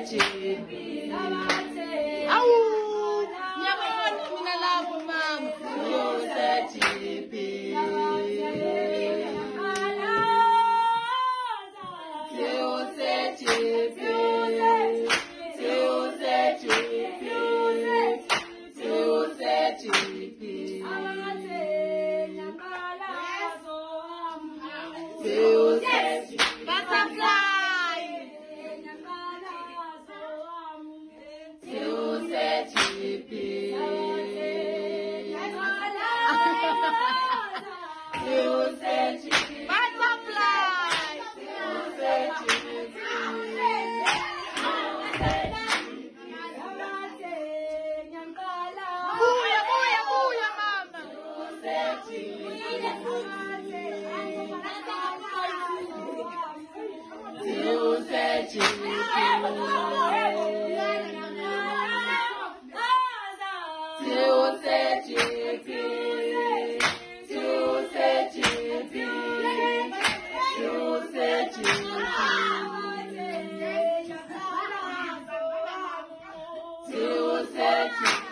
chipi. Au! Nyabona mina lapho mama. Siuse chipi. Siuse chipi. Siuse chipi. Siuse chipi. Siuse butterfly. Siuse chipi. Siuse chipi. Butterfly. Siuse chipi. Buya, buya, buya, mama. Siuse chipi. Siuse chipi. Siuse chipi. Siuse chipi. Siuse chipi.